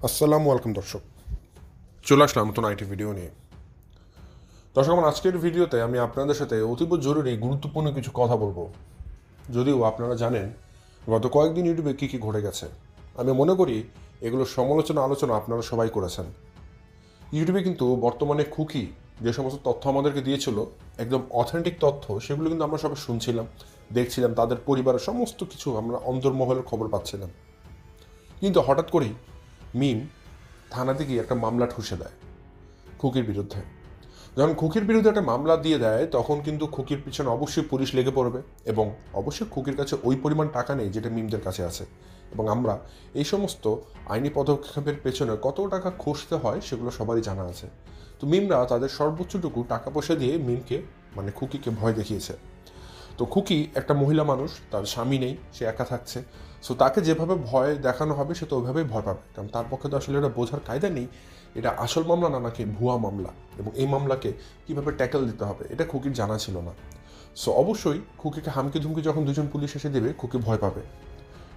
আসসালামু আলাইকুম দর্শক, চলে আসলাম নতুন আইটি ভিডিও নিয়ে। দর্শক, আমার আজকের ভিডিওতে আমি আপনাদের সাথে অতীব জরুরি গুরুত্বপূর্ণ কিছু কথা বলবো। যদিও আপনারা জানেন গত কয়েকদিন ইউটিউবে কী কী ঘটে গেছে, আমি মনে করি এগুলোর আলোচনা আপনারা সবাই করেছেন। ইউটিউবে কিন্তু বর্তমানে খুকি যে সমস্ত তথ্য আমাদেরকে দিয়েছিল, একদম অথেন্টিক তথ্য, সেগুলো কিন্তু আমরা সবাই শুনছিলাম, দেখছিলাম, তাদের পরিবারের সমস্ত কিছু আমরা অন্তর্মহলের খবর পাচ্ছিলাম। কিন্তু হঠাৎ করেই মিম থানাতে গিয়ে একটা মামলা ঠুসে দেয় খুকির বিরুদ্ধে। যখন খুকির বিরুদ্ধে একটা মামলা দিয়ে দেয়, তখন কিন্তু খুকির পিছনে অবশ্যই পুলিশ লেগে পড়বে, এবং অবশ্যই খুকির কাছে ওই পরিমাণ টাকা নেই যেটা মিমদের কাছে আছে। এবং আমরা এই সমস্ত আইনি পদক্ষেপের পেছনে কত টাকা খসতে হয় সেগুলো সবারই জানা আছে। তো মিমরা তাদের সর্বোচ্চটুকু টাকা পয়সা দিয়ে মিমকে, মানে খুকিকে, ভয় দেখিয়েছে। তো খুকি একটা মহিলা মানুষ, তার স্বামী নেই, সে একা থাকছে। সো তাকে যেভাবে ভয় দেখানো হবে সে তো ওইভাবেই ভয় পাবে, কারণ তার পক্ষে তো আসলে এটা বোঝার কায়দা নেই এটা আসল মামলা না নাকি ভুয়া মামলা, এবং এই মামলাকে কীভাবে ট্যাকেল দিতে হবে এটা খুকির জানা ছিল না। সো অবশ্যই খুকিকে হামকি ধুমকি যখন দুজন পুলিশ এসে দেবে, খুকি ভয় পাবে।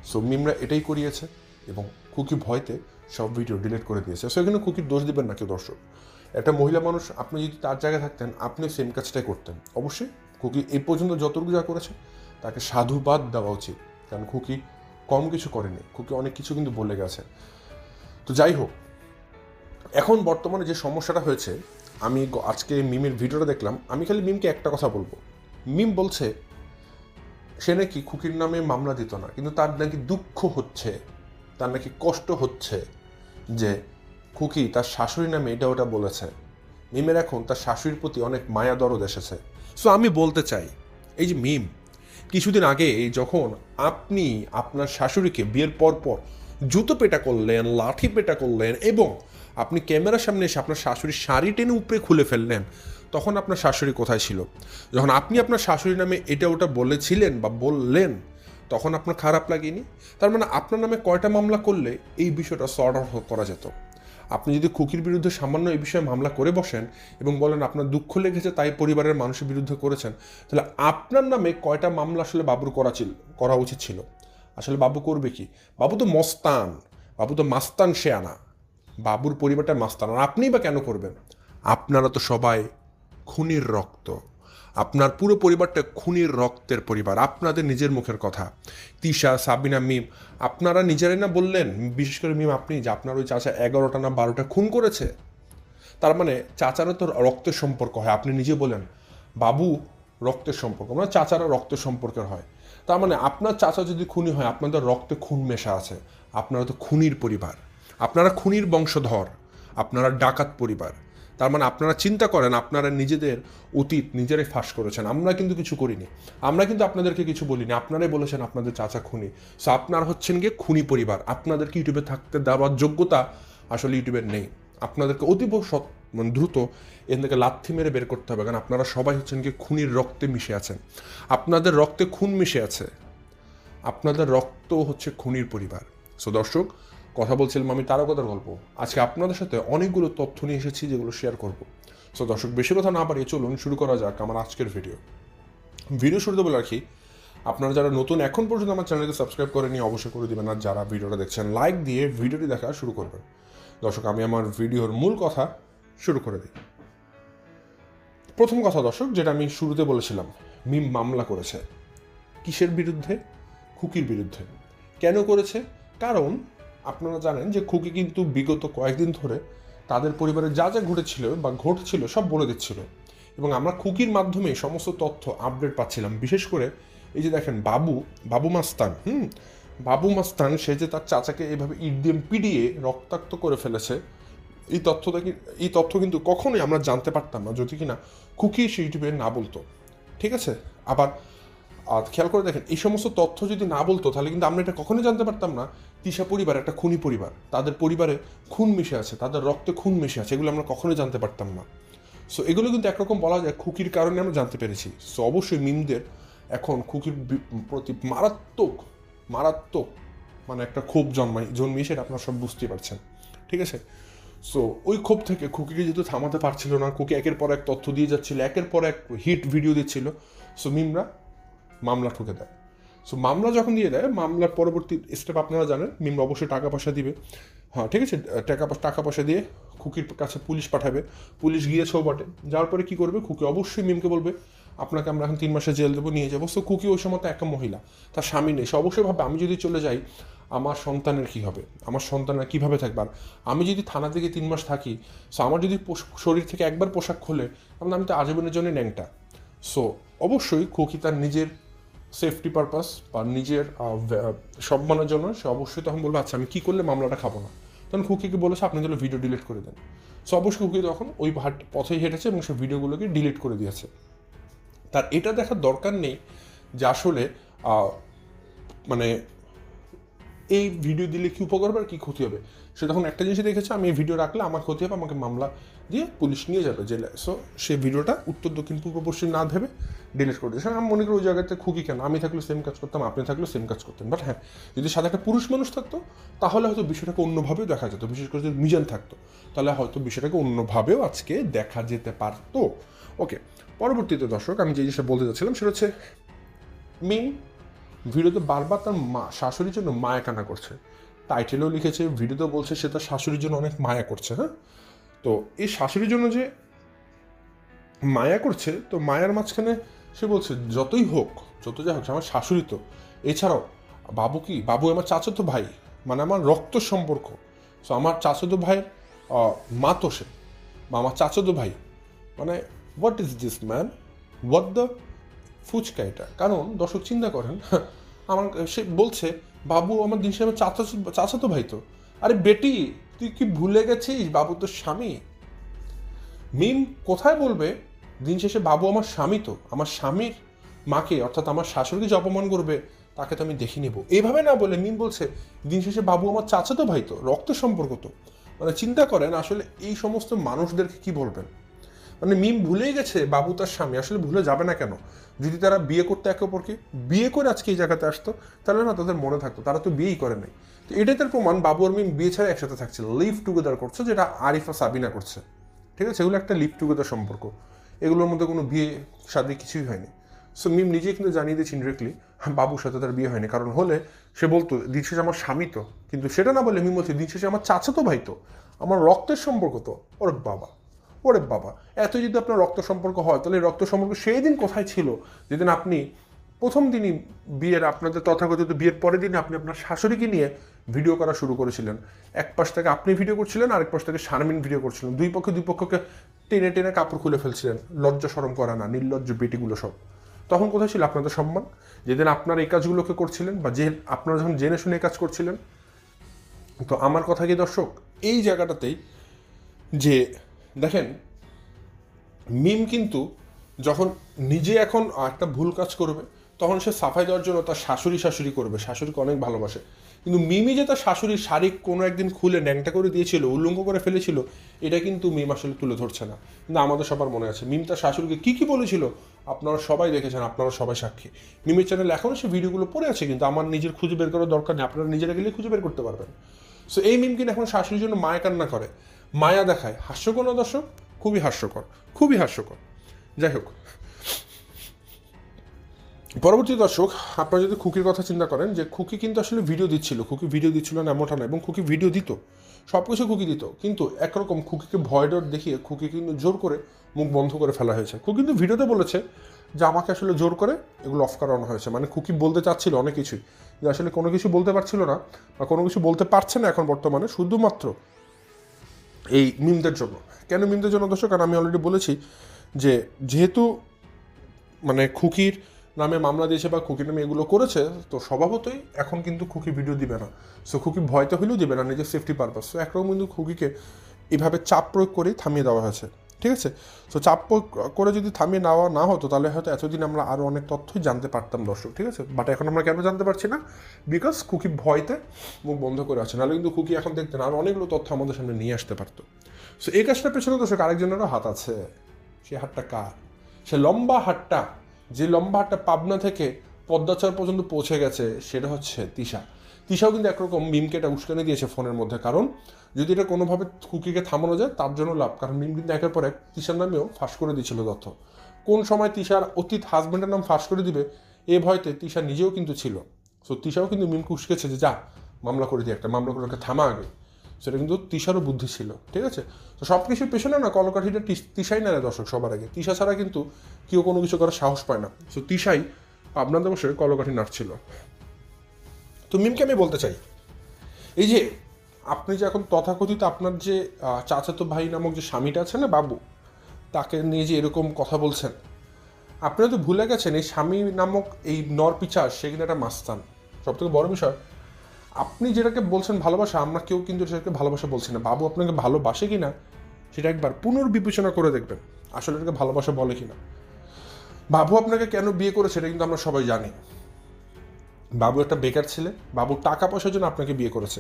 সো মিমরা এটাই করিয়েছে, এবং খুকি ভয়তে সব ভিডিও ডিলিট করে দিয়েছে। সো এখানে খুকির দোষ দিবেন না কেউ দর্শক। একটা মহিলা মানুষ, আপনি যদি তার জায়গায় থাকতেন আপনি সেম কাজটাই করতেন। অবশ্যই খুকি এই পর্যন্ত যতটুকু যা করেছে তাকে সাধুবাদ দেওয়া উচিত, কারণ খুকি কম কিছু করেনি, খুকি অনেক কিছু কিন্তু বলে গেছে। তো যাই হোক, এখন বর্তমানে যে সমস্যাটা হয়েছে, আমি আজকে মিমের ভিডিওটা দেখলাম, আমি খালি মিমকে একটা কথা বলবো। মিম বলছে সে নাকি খুকির নামে মামলা দিত না, কিন্তু তার নাকি দুঃখ হচ্ছে, তার নাকি কষ্ট হচ্ছে যে খুকি তার শাশুড়ি নামে এটা ওটা বলেছে। মিমের এখন তার শাশুড়ির প্রতি অনেক মায়া দরদ এসেছে। সো আমি বলতে চাই, এই যে মিম, কিছুদিন আগে যখন আপনি আপনার শাশুড়িকে বিয়ের পর জুতো পেটা করলেন, লাঠি পেটা করলেন, এবং আপনি ক্যামেরার সামনে এসে আপনার শাশুড়ির শাড়ি টেনে উপরে খুলে ফেললেন, তখন আপনার শাশুড়ি কোথায় ছিল? যখন আপনি আপনার শাশুড়ির নামে এটা ওটা বলেছিলেন বা বললেন, তখন আপনার খারাপ লাগেনি? তার মানে আপনার নামে কয়টা মামলা করলে এই বিষয়টা সর্ট আউট করা যেত? আপনি যদি খুকির বিরুদ্ধে সামান্য এই বিষয়ে মামলা করে বসেন এবং বলেন আপনার দুঃখ লেগেছে তাই পরিবারের মানুষের বিরুদ্ধে করেছেন, তাহলে আপনার নামে কয়টা মামলা আসলে বাবুর করা উচিত ছিল? আসলে বাবু করবে কি? বাবু তো মস্তান, বাবু তো মাস্তান শেয়ানা, বাবুর পরিবারটা মাস্তান, আর আপনিই বা কেন করবেন? আপনারা তো সবাই খুনির রক্ত, আপনার পুরো পরিবারটা খুনির রক্তের পরিবার। আপনাদের নিজের মুখের কথা, তিশা, সাবিনা, মিম, আপনারা নিজেরাই না বললেন, বিশেষ করে মিম আপনি, যে আপনার ওই চাচা 11টা না 12টা খুন করেছে। তার মানে চাচারা তো রক্তের সম্পর্ক হয়, আপনি নিজে বলেন বাবু রক্তের সম্পর্ক, মানে চাচারা রক্তের সম্পর্কের হয়। তার মানে আপনার চাচা যদি খুনি হয়, আপনাদের রক্তে খুন মেশা আছে, আপনারা তো খুনির পরিবার, আপনারা খুনির বংশধর, আপনারা ডাকাত পরিবার। তার মানে আপনারা চিন্তা করেন, আপনারা নিজেদের অতীত নিজেরাই ফাঁস করেছেন, আমরা কিন্তু কিছু করিনি, আমরা কিন্তু আপনাদেরকে কিছু বলিনি, আপনারাই বলেছেন আপনাদের চাচা খুনি। সো আপনারা হচ্ছেন গিয়ে খুনি পরিবার, আপনাদেরকে ইউটিউবে থাকতে দেওয়ার যোগ্যতা আসলে ইউটিউবের নেই। আপনাদেরকে অতীব দ্রুত এখান থেকে লাথি মেরে বের করতে হবে, কারণ আপনারা সবাই হচ্ছেন গিয়ে খুনির রক্তে মিশে আছেন, আপনাদের রক্তে খুন মিশে আছে, আপনাদের রক্ত হচ্ছে খুনির পরিবার। সো দর্শক, কথা বলছিলাম আমি তারকাদের গল্প, আজকে আপনাদের সাথে অনেকগুলো তথ্য নিয়ে এসেছি যেগুলো শেয়ার করব। সো দর্শক, বেশি কথা না বাড়িয়ে চলুন শুরু করা যাক আমার আজকের ভিডিও শুরুতে বলে রাখি, আপনারা যারা নতুন এখন পর্যন্ত আমার চ্যানেলকে সাবস্ক্রাইব করেনি অবশ্যই করে দেবেন, আর যারা ভিডিওটা দেখছেন লাইক দিয়ে ভিডিওটি দেখা শুরু করবেন। দর্শক, আমি আমার ভিডিওর মূল কথা শুরু করে দিই। প্রথম কথা দর্শক, যেটা আমি শুরুতে বলেছিলাম, মিম মামলা করেছে কিসের বিরুদ্ধে? খুকির বিরুদ্ধে। কেন করেছে? কারণ আপনারা জানেন যে খুকি কিন্তু বিগত কয়েকদিন ধরে তাদের পরিবারে যা যা ঘটেছিল বা ঘটছিল সব বলে দিচ্ছিল, এবং আমরা খুকির মাধ্যমে সমস্ত তথ্য আপডেট পাচ্ছিলাম। বিশেষ করে এই যে দেখেন বাবু মাস্তান, বাবু মাস্তান, সে যে তার চাচাকে এভাবে ইট দিয়ে পিটিয়ে রক্তাক্ত করে ফেলেছে, এই তথ্য কিন্তু কখনোই আমরা জানতে পারতাম না যদি কিনা খুকি সেই ইউটিউবে না বলতো। ঠিক আছে? আবার খেয়াল করে দেখেন, এই সমস্ত তথ্য যদি না বলতো তাহলে কিন্তু আমরা এটা কখনোই জানতে পারতাম না তিশা পরিবার একটা খুনি পরিবার, তাদের পরিবারে খুন মিশে আছে, তাদের রক্তে খুন মিশে আছে, এগুলো আমরা কখনোই জানতে পারতাম না। সো এগুলো কিন্তু একরকম বলা যায় খুকির কারণে আমরা জানতে পেরেছি। সো অবশ্যই মিমদের এখন খুকির প্রতি মারাত্মক মারাত্মক মানে একটা ক্ষোভ জন্মিয়ে সেটা আপনারা সব বুঝতেই পারছেন। ঠিক আছে? সো ওই ক্ষোভ থেকে খুকিকে যেহেতু থামাতে পারছিল না, খুকি একের পর এক তথ্য দিয়ে যাচ্ছিল, একের পর এক হিট ভিডিও দিচ্ছিল, সো মিমরা মামলা ঠুকে দেয়। সো মামলা যখন দিয়ে দেয়, মামলার পরবর্তী স্টেপ আপনারা জানেন, মিম অবশ্যই টাকা পয়সা দিবে। হ্যাঁ ঠিক আছে, টাকা পয়সা দিয়ে খুকির কাছে পুলিশ পাঠাবে, পুলিশ গিয়েছেও বটে, যাওয়ার পরে কী করবে, খুকি অবশ্যই মিমকে বলবে আপনাকে আমরা এখন 3 মাসে জেল দেবো, নিয়ে যাবো। সো খুকি ওই সময় তো একটা মহিলা, তার স্বামী নেই, সে অবশ্যই ভাবে আমি যদি চলে যাই আমার সন্তানের কী হবে, আমার সন্তানরা কীভাবে থাকবে, আর আমি যদি থানা থেকে 3 মাস থাকি, সো আমার যদি শরীর থেকে একবার পোশাক খোলে তাহলে আমি তো আজীবনের জন্য ন্যাংটা। সো অবশ্যই খুকি তার নিজের সেফটি পারপাস বা নিজের সম্মানের জন্য সে অবশ্যই তখন বলবে আচ্ছা আমি কী করলে মামলাটা খাবো না। তখন খুকিকে বলেছে আপনি তাহলে ভিডিও ডিলিট করে দেন। সো অবশ্যই খুকি তখন ওই পথেই হেঁটেছে এবং সে ভিডিওগুলোকে ডিলিট করে দিয়েছে। তার এটা দেখার দরকার নেই যে আসলে মানে এই ভিডিও দিলে কী উপকার হবে আর কী ক্ষতি হবে। সে তখন একটা জিনিসই দেখেছে আমি এই ভিডিও রাখলে আমার ক্ষতি হবে, আমাকে মামলা দিয়ে পুলিশ নিয়ে যাবে জেলে। সো সে ভিডিওটা উত্তর দক্ষিণ পূর্ব পশ্চিম না ভেবে ডিলিট করে দিয়েছে। আমি মনে করি ওই জায়গাতে খুকি কেন, আমি থাকলেও সেম কাজ করতাম, আপনি থাকলেও সেম কাজ করতেন। বাট হ্যাঁ, যদি সাথে একটা পুরুষ মানুষ থাকতো তাহলে হয়তো বিষয়টাকে অন্যভাবেও দেখা যেত, বিশেষ করে যদি মিজান থাকতো তাহলে হয়তো বিষয়টাকে অন্যভাবেও আজকে দেখা যেতে পারতো। ওকে, পরবর্তীতে দর্শক আমি যে জিনিসটা বলতে চাচ্ছিলাম সেটা হচ্ছে মিম ভিডিওতে বারবার তার শাশুড়ির জন্য মায়া কান্না করছে, টাইটেলেও লিখেছে, ভিডিওতেও বলছে সে তার শাশুড়ির জন্য অনেক মায়া করছে। হ্যাঁ, তো এই শাশুড়ির জন্য যে মায়া করছে, তো মায়ার মাঝখানে সে বলছে যতই হোক, যত যা হোক আমার শাশুড়ি তো, এছাড়াও বাবু আমার চাচাতো ভাই, মানে আমার রক্ত সম্পর্ক। সো আমার চাচাতো ভাইয়ের মা তো সে, বা আমার চাচাতো ভাই, মানে what is this man, what the fuchka এটা। কারণ দর্শক চিন্তা করেন, আমার সে বলছে বাবু আমার দিন শেষে আমার চাচাতো ভাই তো, আরে বেটি তুই কি ভুলে গেছিস বাবু তোর স্বামী। মিম কোথায় বলবে দিন শেষে বাবু আমার স্বামী তো, আমার স্বামীর মাকে অর্থাৎ আমার শাশুড়িকে যে অপমান করবে তাকে তো আমি দেখে নেব, এইভাবে না বলে মিম বলছে দিন শেষে বাবু আমার চাচাতো ভাই তো, রক্তের সম্পর্ক তো। মানে চিন্তা করেন আসলে এই সমস্ত মানুষদেরকে কি বলবেন। মানে মিম ভুলেই গেছে বাবু তার স্বামী, আসলে ভুলে যাবে না কেন, যদি তারা বিয়ে করতে একে অপরকে, বিয়ে করে আজকে এই জায়গাতে আসতো তাহলে না তাদের মনে থাকতো, তারা তো বিয়েই করে নাই। তো এটাই তার প্রমাণ বাবু আর মিম বিয়ে ছাড়া একসাথে থাকছিল, লিভ টুগেদার করছে, যেটা আরিফা সাবিনা করছে। ঠিক আছে, এগুলো একটা লিভ টুগেদার সম্পর্ক, এগুলোর মধ্যে কোনো বিয়ে শাদী কিছুই হয়নি। সো মিম নিজেই কিন্তু জানিয়ে দিয়েছে ইনডিরেক্টলি বাবুর সাথে তার বিয়ে হয়নি, কারণ হলে সে বলতো দিন শেষে আমার স্বামী তো, কিন্তু সেটা না বলে মিম বলছে দিন শেষে আমার চাচাতো ভাই তো, আমার রক্তের সম্পর্ক তো। ওরে বাবা এত যদি আপনার রক্ত সম্পর্ক হয় তাহলে রক্ত সম্পর্ক সেই দিন কোথায় ছিল যেদিন আপনি প্রথম দিনই বিয়ের, আপনাদের তথাকথিত বিয়ের পরের দিনে আপনি আপনার শাশুড়িকে নিয়ে ভিডিও করা শুরু করেছিলেন। এক পাশ থেকে আপনি ভিডিও করছিলেন, আরেক পাশ থেকে শারমিন ভিডিও করছিলেন, দুই পক্ষকে টেনে টেনে কাপড় খুলে ফেলছিলেন, লজ্জা শরম করা না, নির্লজ্জ বেটিগুলো সব। তখন কোথায় ছিল আপনাদের সম্মান, যেদিন আপনারা এই কাজগুলোকে করছিলেন, বা যে আপনারা যখন জেনে শুনে এই কাজ করছিলেন। তো আমার কথা কি দর্শক, এই জায়গাটাতেই যে দেখেন মিম কিন্তু যখন নিজে এখন একটা ভুল কাজ করবে তখন সে সাফাই দেওয়ার জন্য তার শাশুড়ি করবে, শাশুড়িকে অনেক ভালোবাসে। কিন্তু মিমি যে তার শাশুড়ির শাড়ি কোনো একদিন খুলে ন্যাংটা করে দিয়েছিল, উল্লঙ্গ করে ফেলেছিল, এটা কিন্তু মিম আসলে তুলে ধরছে না। কিন্তু আমাদের সবার মনে আছে মিম তার শাশুড়িকে কী বলেছিল, আপনারা সবাই দেখেছেন, আপনারা সবাই সাক্ষী। মিমের চ্যানেল এখনও সে ভিডিওগুলো পড়ে আছে, কিন্তু আমার নিজের খুঁজে বের করার দরকার নেই, আপনারা নিজেরা গেলে খুঁজে বের করতে পারবেন। সো এই মিম কিন্তু এখন শাশুড়ির জন্য মায়া কান্না করে, মায়া দেখায়। হাস্যকর না দর্শক, খুবই হাস্যকর। যাই হোক, পরবর্তী দর্শক আপনারা যদি খুকির কথা চিন্তা করেন, যে খুকি কিন্তু আসলে ভিডিও দিচ্ছিল না এমনটা না, এবং খুকি ভিডিও দিত, সব কিছু খুকি দিত, কিন্তু একরকম খুকিকে ভয় ডর দেখিয়ে খুকি কিন্তু জোর করে মুখ বন্ধ করে ফেলা হয়েছে। খুকি কিন্তু ভিডিওতে বলেছে যে আমাকে আসলে জোর করে এগুলো অফ করানো হয়েছে, মানে খুকি বলতে চাচ্ছিল অনেক কিছুই, কিন্তু আসলে কোনো কিছু বলতে পারছিল না, বা কোনো কিছু বলতে পারছে না এখন বর্তমানে, শুধুমাত্র এই মিমদের জন্য। কেন মিমদের জন্য দর্শক, কারণ আমি অলরেডি বলেছি যে যেহেতু মানে খুকির নামে মামলা দিয়েছে বা খুকির নামে এগুলো করেছে, তো স্বভাবতই এখন কিন্তু খুকি ভিডিও দিবে না। সো খুকি ভয়তে হলেও দিবে না, নিজের সেফটি পারপাস। সো একরকম কিন্তু খুকিকে এভাবে চাপ প্রয়োগ করেই থামিয়ে দেওয়া হয়েছে। ঠিক আছে, সো চাপ প্রয়োগ করে যদি থামিয়ে নেওয়া না হতো তাহলে হয়তো এতদিন আমরা আরও অনেক তথ্যই জানতে পারতাম দর্শক। ঠিক আছে, বাট এখন আমরা কেন জানতে পারছি না, বিকজ খুকি ভয়তে মুখ বন্ধ করে আছে, নাহলে কিন্তু খুকি এখন দেখতেন আর অনেকগুলো তথ্য আমাদের সামনে নিয়ে আসতে পারতো। সো এই কাজটার পেছনে দর্শক আরেকজনেরও হাত আছে। সে হাতটা কার? সে লম্বা হাতটা, যে লম্বা হাতটা পাবনা থেকে পদ্মাচর পর্যন্ত পৌঁছে গেছে, সেটা হচ্ছে তিশাও কিন্তু একরকম মিমকে এটা উস্কানি দিয়েছে ফোনের মধ্যে। কারণ যদি এটা কোনোভাবে খুকিকে থামানো যায় তার জন্য লাভ, কারণ মিম কিন্তু একের পর এক তিশার নামেও ফাঁস করে দিয়েছিল তথ্য। কোন সময় তিশার অতীত হাজব্যান্ডের নাম ফাঁস করে দিবে এ ভয়তে তিশা নিজেও কিন্তু ছিল। সো তিশাও কিন্তু মিমকে উস্কেছে যে যা মামলা করে দিয়ে, একটা মামলা করে থামা আগে। সেটা কিন্তু তিশারও বুদ্ধি ছিল, ঠিক আছে? তো সব কিছুর পেছনে না কলকাঠিটা তিশাই না রে দর্শক সবার আগে। তিশা ছাড়া কিন্তু কেউ কোনো কিছু করার সাহস পায় না। সো তিশাই আপনাদের বসে কলকাঠি নাড়ছিল। তো মিমকে আমি বলতে চাই, এই যে আপনি যে এখন তথাকথিত আপনার যে চাচাতো ভাই নামক যে স্বামীটা আছে না বাবু, তাকে নিয়ে যে এরকম কথা বলছেন, আপনি তো ভুলে গেছেন এই স্বামী নামক এই নরপিচাস সে কিন্তু একটা মাস্তান। সব থেকে বড় বিষয়, আপনি যেটাকে বলছেন ভালোবাসা, আমরা কেউ কিন্তু সেটাকে ভালোবাসা বলছি না। বাবু আপনাকে ভালোবাসে কি না সেটা একবার পুনর্বিবেচনা করে দেখবেন, আসলে এটাকে ভালোবাসা বলে কি না। বাবু আপনাকে কেন বিয়ে করেছে এটা কিন্তু আমরা সবাই জানি। বাবু একটা বেকার ছেলে, বাবু টাকা পয়সার জন্য আপনাকে বিয়ে করেছে,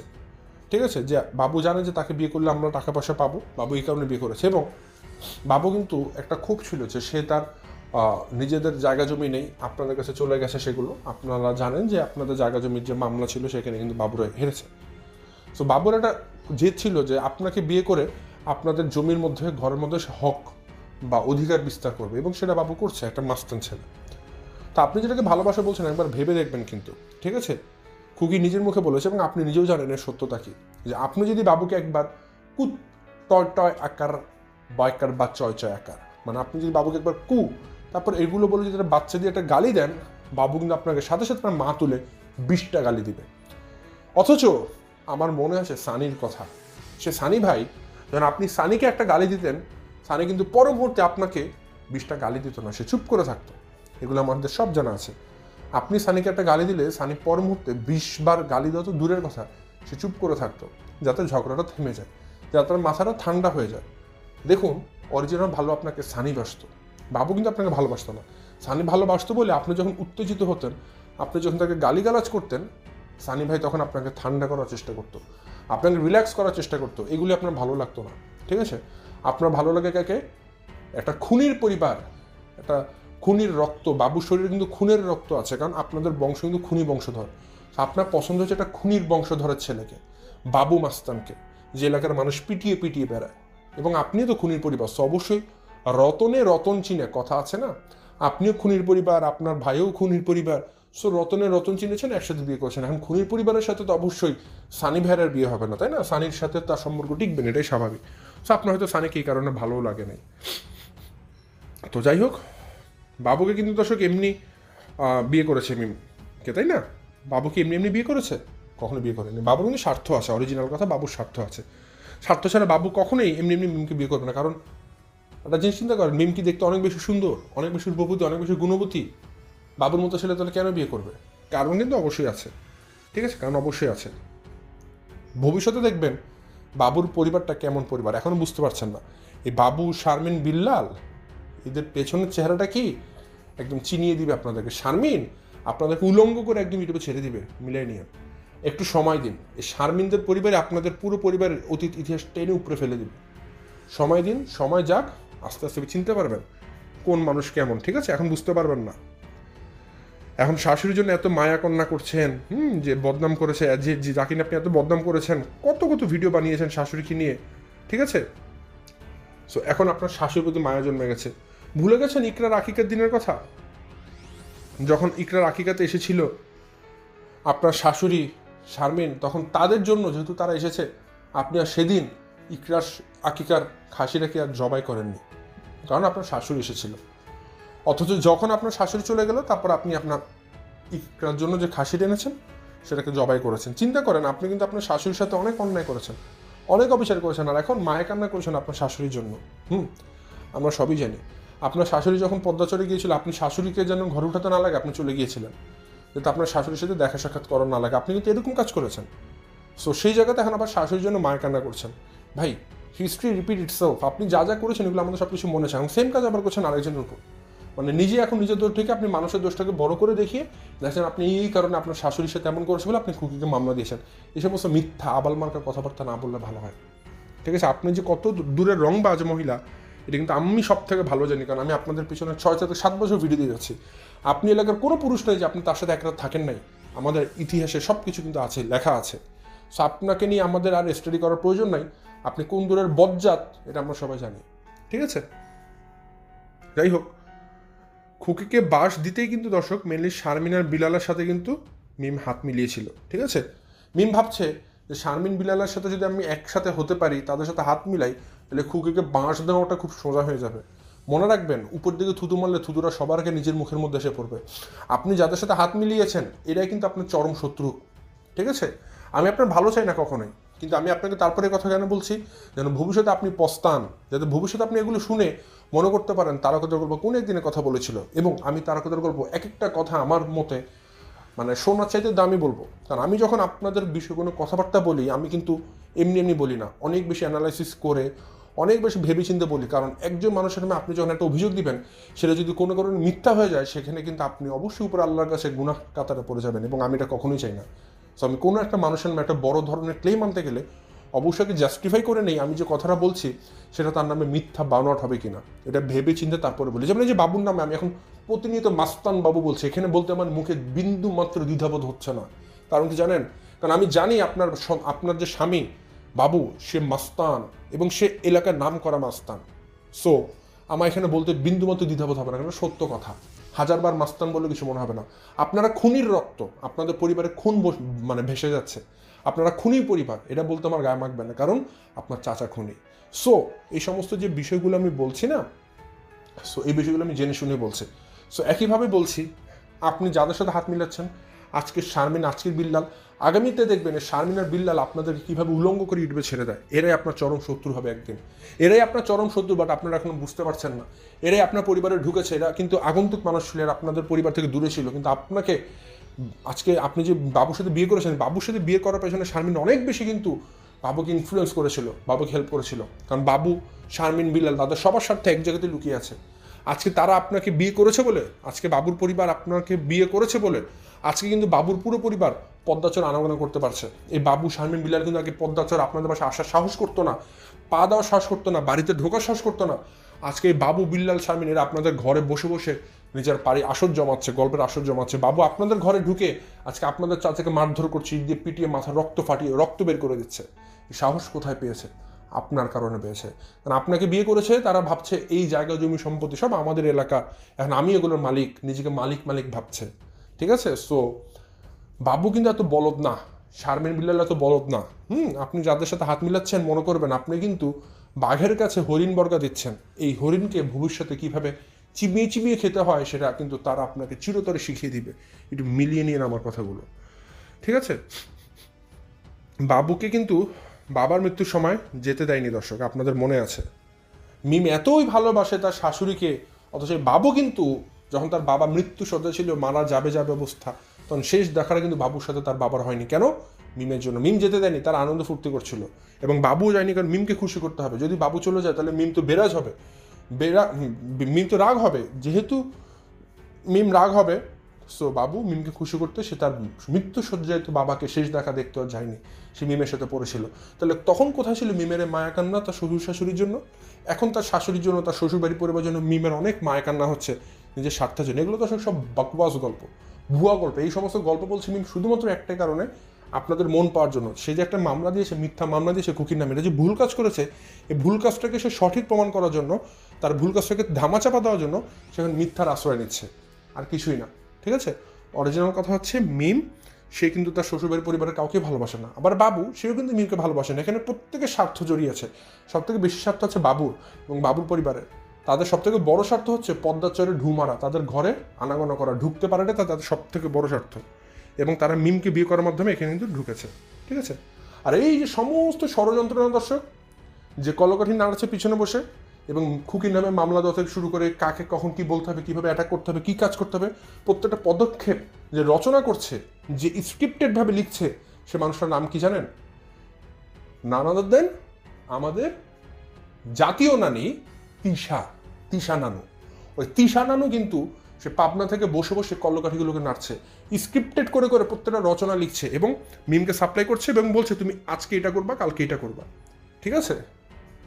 ঠিক আছে? যে বাবু জানে যে তাকে বিয়ে করলে আমরা টাকা পয়সা পাবো, বাবু এই কারণে বিয়ে করেছে। এবং বাবু কিন্তু একটা ক্ষোভ ছিল যে সে তার নিজেদের জায়গা জমি নেই, আপনাদের কাছে চলে গেছে সেগুলো। আপনারা জানেন যে আপনাদের জায়গা জমির যে মামলা ছিল সেখানে কিন্তু বাবুরা হেরেছে। সো বাবুর একটা জেদ ছিল যে আপনাকে বিয়ে করে আপনাদের জমির মধ্যে ঘরের মধ্যে হক বা অধিকার বিস্তার করবে, এবং সেটা বাবু করছে, একটা মাস্তান ছেলে। তো আপনি যেটাকে ভালোবাসা বলছেন একবার ভেবে দেখবেন কিন্তু, ঠিক আছে? খুকি নিজের মুখে বলেছে এবং আপনি নিজেও জানেন এর সত্যতা কি, যে আপনি যদি বাবুকে একবার কুত টয় টয় আকার বয়কার বা চয় চয় আকার, মানে আপনি যদি বাবুকে একবার তারপর এগুলো বলে যদি বাচ্চা দিয়ে একটা গালি দেন, বাবু কিন্তু আপনাকে সাথে সাথে মা তুলে 20টা গালি দিবে। অথচ আমার মনে আছে সানির কথা, সে সানি ভাই যখন আপনি সানিকে একটা গালি দিতেন, সানি কিন্তু পর মুহূর্তে আপনাকে 20টা গালি দিত না, সে চুপ করে থাকতো। এগুলো আমাদের সব জানা আছে। আপনি সানিকে একটা গালি দিলে সানি পর মুহূর্তে 20 বার গালি দেওয়া তো দূরের কথা, সে চুপ করে থাকতো, যাতে ঝগড়াটা থেমে যায়, যাতে তার মাথাটা ঠান্ডা হয়ে যায়। দেখুন, অরিজিনাল ভালো আপনাকে সানি বাসত, বাবু কিন্তু আপনাকে ভালোবাসতো না। সানি ভালোবাসতো বলে আপনি যখন উত্তেজিত হতেন, আপনি যখন তাকে গালিগালাজ করতেন, সানি ভাই তখন আপনাকে ঠান্ডা করার চেষ্টা করতো, আপনাকে রিল্যাক্স করার চেষ্টা করতো। এগুলি আপনার ভালো লাগতো না, ঠিক আছে? আপনার ভালো লাগে কাকে? একটা খুনির পরিবার, একটা খুনির রক্ত, বাবুর শরীরে কিন্তু খুনের রক্ত আছে, কারণ আপনাদের বংশ কিন্তু খুনি বংশধর। আপনার পছন্দ হচ্ছে একটা খুনির বংশধরের ছেলেকে, বাবু মাস্তানকে, যে এলাকার মানুষ পিটিয়ে পিটিয়ে বেড়ায়। এবং আপনিও তো খুনির পরিবার, তো অবশ্যই রতনে রতন চিনে কথা আছে না, আপনিও খুনির পরিবার, আপনার ভাইও খুনির পরিবার। সো রতনে রতন চিনেছেন, একসাথে বিয়ে করেছেন। এখন খুনির পরিবারের সাথে তো অবশ্যই সানি ভাইয়ের বিয়ে হবে না, তাই না? সানির সাথে তার সম্পর্ক টিকবে না, এটাই স্বাভাবিক। সো আপনার হয়তো সানিকে এই কারণে ভালোও লাগে নাই। তো যাই হোক, বাবুকে কিন্তু দর্শক এমনি বিয়ে করেছে মিমকে, তাই না? বাবুকে এমনি এমনি বিয়ে করেছে? কখনো বিয়ে করেনি। বাবুর কিন্তু স্বার্থ আছে, অরিজিনাল কথা, বাবুর স্বার্থ আছে। স্বার্থ ছাড়া বাবু কখনোই এমনি এমনি মিমকে বিয়ে করবে না। কারণ একটা জিনিস চিন্তা করেন, মিমকি দেখতে অনেক বেশি সুন্দর, অনেক বেশি রূপবতী, অনেক বেশি গুণবতী। বাবুর মতো ছেলে তাহলে কেন বিয়ে করবে? কারণ কিন্তু অবশ্যই আছে, ঠিক আছে? কারণ অবশ্যই আছে। ভবিষ্যতে দেখবেন বাবুর পরিবারটা কেমন পরিবার, এখনও বুঝতে পারছেন না। এই বাবু, শারমিন, বিল্লাল, এদের পেছনের চেহারাটা কি একদম চিনিয়ে দিবে আপনাদেরকে। শারমিন আপনাদেরকে উলঙ্গ করে একদম ইউটিউবে ছেড়ে দিবে, মিলাই নিয়ে। একটু সময় দিন, এই শারমিনদের পরিবারে আপনাদের পুরো পরিবারের অতীত ইতিহাস টেনে উপরে ফেলে দিবে। সময় দিন, সময় যাক, আস্তে আস্তে চিনতে পারবেন কোন মানুষ কেমন, ঠিক আছে? এখন বুঝতে পারবেন না। এখন শাশুড়ির জন্য এত মায়া কন্যা করছেন, যে বদনাম করেছে, যে যাকে আপনি এত বদনাম করেছেন, কত কত ভিডিও বানিয়েছেন শাশুড়িকে নিয়ে, ঠিক আছে? সো এখন আপনার শাশুড়ির প্রতি মায়া জন্মে গেছে। ভুলে গেছেন ইকরার আকিকার দিনের কথা? যখন ইকরার আকিকাতে এসেছিল আপনার শাশুড়ি শারমিন, তখন তাদের জন্য, যেহেতু তারা এসেছে, আপনি আর সেদিন ইকরার আকিকার খাসিটাকে আর জবাই করেননি, কারণ আপনার শাশুড়ি এসেছিল। অথচ যখন আপনার শাশুড়ি চলে গেল, তারপর আপনি আপনার ইকরার জন্য যে খাসিটা এনেছেন সেটাকে জবাই করেছেন। চিন্তা করেন, আপনি কিন্তু আপনার শাশুড়ির সাথে অনেক অন্যায় করেছেন, অনেক অবিচার করেছেন, আর এখন মায়া কান্না করেছেন আপনার শাশুড়ির জন্য। আমরা সবই জানি। আপনার শাশুড়ি যখন পদ্মা চলে গিয়েছিল, আপনি শাশুড়িকে যেন ঘরে উঠাতে না লাগে আপনি চলে গিয়েছিলেন, যাতে আপনার শাশুড়ির সাথে দেখা সাক্ষাৎ করার না লাগে। আপনি কিন্তু এরকম কাজ করেছেন। সো সেই জায়গাতে এখন আবার শাশুড়ির জন্য মায়া কান্না করছেন। ভাই, হিস্ট্রি রিপিট ইটসেলফ। আপনি যা যা করেছেন এগুলো আমাদের সব কিছু মনে আছে, এখন সেম কাজ আবার করছেন আরেকজনের উপর। মানে নিজে এখন নিজের দোষ থেকে আপনি মানুষের দোষটাকে বড় করে দেখিয়ে দেখছেন আপনি এই কারণে আপনার শাশুড়ির সাথে এমন করেছে বলে আপনি খুকিকে মামলা দিয়েছেন। এই সমস্ত মিথ্যা আবাল মার্কার কথাবার্তা না বললে ভালো হয়, ঠিক আছে? আপনি যে কত দূরের রংবাজ মহিলা, এটা কিন্তু আমি সব থেকে ভালো জানি, কারণ আমি আপনাদের পিছনে 6 থেকে 7 বছর ভিডিও দিয়ে যাচ্ছি। আপনি এলাকার কোনো পুরুষ নেই যে আপনি তার সাথে এক রাত থাকেন নাই। আমাদের ইতিহাসে সব কিছু কিন্তু আছে, লেখা আছে। সো আপনাকে নিয়ে আমাদের আর স্টাডি করার প্রয়োজন নাই। আপনি কোন দূরের বজ্জাত এটা আমরা সবাই জানি, ঠিক আছে? যাই হোক, খুকিকে বাস দিতেই কিন্তু দর্শক মেনলি শারমিন আর বিলালের সাথে কিন্তু মিম হাত মিলিয়েছিল, ঠিক আছে? মিম ভাবছে যে শারমিন বিলালের সাথে যদি আমি একসাথে হতে পারি, তাদের সাথে হাত মিলাই, তাহলে খুকিকে বাঁশ দেওয়াটা খুব সোজা হয়ে যাবে। মনে রাখবেন, উপর দিকে থুতু মারলে থুতুরা সবার আগে নিজের মুখের মধ্যে এসে পড়বে। আপনি যাদের সাথে হাত মিলিয়েছেন এরাই কিন্তু আপনার চরম শত্রু, ঠিক আছে? আমি আপনার ভালো চাই না কখনোই, কিন্তু আমি আপনাকে তারপরে কথা কেন বলছি, যেন ভবিষ্যতে আপনি পস্তান, যাতে ভবিষ্যতে আপনি এগুলো শুনে মনে করতে পারেন তারকাদের গল্প কোন একদিনে কথা বলেছিল। এবং আমি তারকাদের গল্প এক একটা কথা আমার মতে মানে সোনার চাইতে দামি বলবো, কারণ আমি যখন আপনাদের বিষয়ে কোনো কথাবার্তা বলি, আমি কিন্তু এমনি এমনি বলি না, অনেক বেশি অ্যানালাইসিস করে অনেক বেশি ভেবেচিন্তে বলি। কারণ একজন মানুষের নামে আপনি যখন একটা অভিযোগ দিবেন, সেটা যদি কোনো কারণে মিথ্যা হয়ে যায়, সেখানে কিন্তু আপনি অবশ্যই উপর আল্লাহর কাছে গুনাহ কাতারে পড়ে যাবেন, এবং আমি এটা কখনোই চাই না। সো আমি কোনো একটা মানুষের নামে একটা বড় ধরনের ক্লেম আনতে গেলে অবশ্যই জাস্টিফাই করে নেই আমি যে কথাটা বলছি সেটা তার নামে মিথ্যা বানোয়াট হবে কিনা, এটা ভেবে চিন্তে তারপরে বলি। যেমন এই যে বাবুর নামে আমি এখন প্রতিনিয়ত মাস্তান বাবু বলছি, এখানে বলতে আমার মুখে বিন্দু মাত্র দ্বিধাবোধ হচ্ছে না। কারণ কি জানেন? কারণ আমি জানি আপনার যে স্বামী বাবু, সে মাস্তান এবং সে এলাকার নাম করা মাস্তান। সো আমার এখানে বলতে বিন্দু মাত্র দ্বিধাবোধ হবে না, কারণ সত্য কথা। হাজারবার মাস্তান বলে কিছু মনে হবে না। আপনারা খুনির রক্ত, আপনাদের পরিবারে খুন মানে ভেসে যাচ্ছে, আপনারা খুনি পরিবার, এটা বলতে আমার গায়ে মাখবে না, কারণ আপনার চাচা খুনি। সো এই সমস্ত যে বিষয়গুলো আমি বলছি না, সো এই বিষয়গুলো আমি জেনে শুনে বলছি। সো একইভাবে বলছি, আপনি যাদের সাথে হাত মিলাচ্ছেন, আজকে শারমিন, আজকের বিল্লাল, আগামীতে দেখবেন শারমিন আর বিল্লাল আপনাদেরকে কীভাবে উলঙ্গ করে ইউটিউবে ছেড়ে দেয়। এরাই আপনার চরম শত্রু হবে একদিন, এরাই আপনার চরম শত্রু, বাট আপনারা এখন বুঝতে পারছেন না। এরাই আপনার পরিবারে ঢুকেছে, এরা কিন্তু আগন্তুক মানুষ ছিল, এরা আপনাদের পরিবার থেকে দূরে ছিল, কিন্তু আপনাকে আজকে আপনি যে বাবুর সাথে বিয়ে করেছেন, বাবুর সাথে বিয়ে করার পেছনে শারমিন অনেক বেশি কিন্তু বাবুকে ইনফ্লুয়েন্স করেছিল, বাবুকে হেল্প করেছিল। কারণ বাবু, শারমিন, বিল্লাল তাদের সবার স্বার্থে এক জায়গাতে লুকিয়ে আছে। আজকে তারা আপনাকে বিয়ে করেছে বলে, আজকে বাবুর পরিবার আপনাকে বিয়ে করেছে বলে আজকে কিন্তু বাবুর পুরো পরিবার পদ্মাচর আনাগোনা করতে পারছে। এই বাবু, শারমিন, বিল্লাল কিন্তু আগে পদ্মাচর আপনাদের বাসায় আসার সাহস করতো না, পা দেওয়ার সাহস করতো না, বাড়িতে ঢোকার সাহস করতো না। আজকে এই বাবু, বিল্লাল, শারমিন এরা আপনাদের ঘরে বসে বসে নিজের পাড়ি আসর জমাচ্ছে, গল্পের আসর জমাচ্ছে। বাবু আপনাদের ঘরে ঢুকে আজকে আপনাদের চাচাকে মারধর করছে, ইট দিয়ে পিটিয়ে মাথা রক্ত ফাটিয়ে রক্ত বের করে দিচ্ছে। এই সাহস কোথায় পেয়েছে? আপনার কারণে পেয়েছে। কারণ আপনাকে বিয়ে করেছে, তারা ভাবছে এই জায়গা জমি সম্পত্তি সব আমাদের এলাকা, এখন আমি এগুলোর মালিক, নিজেকে মালিক মালিক ভাবছে, ঠিক আছে? সো বাবু কিন্তু এত বলদ না, শারমিন, বিল্লাল এত বলদ না। আপনি যাদের সাথে হাত মিলাচ্ছেন, মনে করবেন আপনি কিন্তু বাঘের কাছে হরিণ বর্গা দিচ্ছেন। এই হরিণকে ভবিষ্যতে কিভাবে চিবিয়ে চিবিয়ে খেতে হয় সেটা কিন্তু তারা আপনাকে চিরতরে শিখিয়ে দিবে। একটু মিলিয়ে নিন আমার কথাগুলো, ঠিক আছে? বাবুকে কিন্তু বাবার মৃত্যুর সময় যেতে দেয়নি, দর্শক আপনাদের মনে আছে। মিম এতই ভালোবাসে তার শাশুড়িকে, অথচ বাবু কিন্তু যখন তার বাবা মৃত্যু সজ্জা ছিল, মারা যাবে যাবে অবস্থা, তখন শেষ দেখাটা কিন্তু বাবুর সাথে তার বাবার হয়নি। কেন? মিমের জন্য। মিম যেতে দেয়নি, তার আনন্দ ফুর্তি করছিল, এবং বাবুও যায়নি, কারণ মিমকে খুশি করতে হবে। যদি বাবু চলে যায় তাহলে মিম তো বেরাজ হবে, মিম তো রাগ হবে, যেহেতু মিম রাগ হবে। সো বাবু মিমকে খুশি করতে সে তার মৃত্যু সজ্জায় তো বাবাকে শেষ দেখা দেখতে আর যায়নি, সে মিমের সাথে পড়েছিল। তাহলে তখন কোথায় ছিল মিমের মায়া কান্না তার শ্বশুর শাশুড়ির জন্য? এখন তার শাশুড়ির জন্য, তার শ্বশুরবাড়ি পরিবারের জন্য মিমের অনেক মায়া কান্না হচ্ছে নিজের স্বার্থের জন্য। এগুলো তো সব বকবাস গল্প, ভুয়া গল্প। এই সমস্ত গল্প বলছি মিম শুধুমাত্র একটাই কারণে, আপনাদের মন পাওয়ার জন্য। সে যে একটা মামলা দিয়েছে, মিথ্যা মামলা দিয়েছে খুকির নামে, এটা যে ভুল কাজ করেছে, এই ভুল কাজটাকে সে সঠিক প্রমাণ করার জন্য, তার ভুল কাজটাকে ধামাচাপা দেওয়ার জন্য সে এখন মিথ্যার আশ্রয় নিচ্ছে, আর কিছুই না, ঠিক আছে? অরিজিনাল কথা হচ্ছে মিম, সে কিন্তু তার শ্বশুরবাড়ির পরিবারের কাউকে ভালোবাসে না। আবার বাবু, সেও কিন্তু মিমকে ভালোবাসে না। এখানে প্রত্যেকের স্বার্থ জড়িয়ে আছে। সব থেকে বেশি স্বার্থ হচ্ছে বাবুর এবং বাবুর পরিবারের। তাদের সব থেকে বড় স্বার্থ হচ্ছে পদ্মাচরে ঢু মারা, তাদের ঘরে আনাগোনা করা, ঢুকতে পারে না, তাদের সব থেকে বড় স্বার্থ। এবং তারা মিমকে বিয়ে করার মাধ্যমে এখানে কিন্তু ঢুকেছে, ঠিক আছে? আর এই যে সমস্ত ষড়যন্ত্রণা, দর্শক, যে কলকাঠি নাড়াচ্ছে পিছনে বসে, এবং খুকির নামে মামলা দেওয়া থেকে শুরু করে কাকে কখন কি বলতে হবে, কীভাবে অ্যাটাক করতে হবে, কী কাজ করতে হবে, প্রত্যেকটা পদক্ষেপ যে রচনা করছে, যে স্ক্রিপ্টেডভাবে লিখছে, সে মানুষটার নাম কি জানেন? নানাদের দেন আমাদের জাতীয় নানি তিশা নানু। ওই তিশা নানু কিন্তু সে পাবনা থেকে বসে বসে কল্লকাঠিগুলোকে নাড়ছে, স্ক্রিপ্টেড করে করে প্রত্যেকটা রচনা লিখছে, এবং মিমকে সাপ্লাই করছে, এবং বলছে তুমি আজকে এটা করবা, কালকে এটা করবা, ঠিক আছে?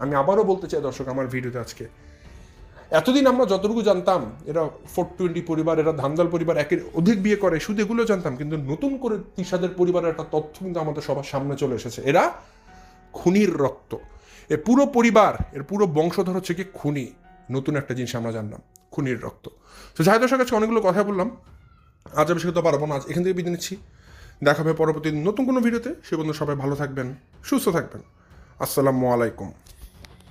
আমি আবারও বলতে চাই দর্শক, আমার ভিডিওতে আজকে, এতদিন আমরা যতটুকু জানতাম এরা 420 পরিবার, এরা ধান্দাল পরিবার, একের অধিক বিয়ে করে, শুধু এগুলো জানতাম। কিন্তু নতুন করে তিশাদের পরিবারের একটা তথ্য কিন্তু আমাদের সবার সামনে চলে এসেছে। এরা খুনির রক্ত, এর পুরো পরিবার, এর পুরো বংশধর হচ্ছে কি খুনি। নতুন একটা জিনিস আমরা জানলাম, খুনির রক্ত। তো যাই দর্শক, আজকে অনেকগুলো কথা বললাম, আজ আমি সেটা পারবো না, আজ এখান থেকে বিদায় নিচ্ছি। দেখা হবে পরবর্তী নতুন কোনো ভিডিওতে। সে পর্যন্ত সবাই ভালো থাকবেন, সুস্থ থাকবেন। আসসালামু আলাইকুম।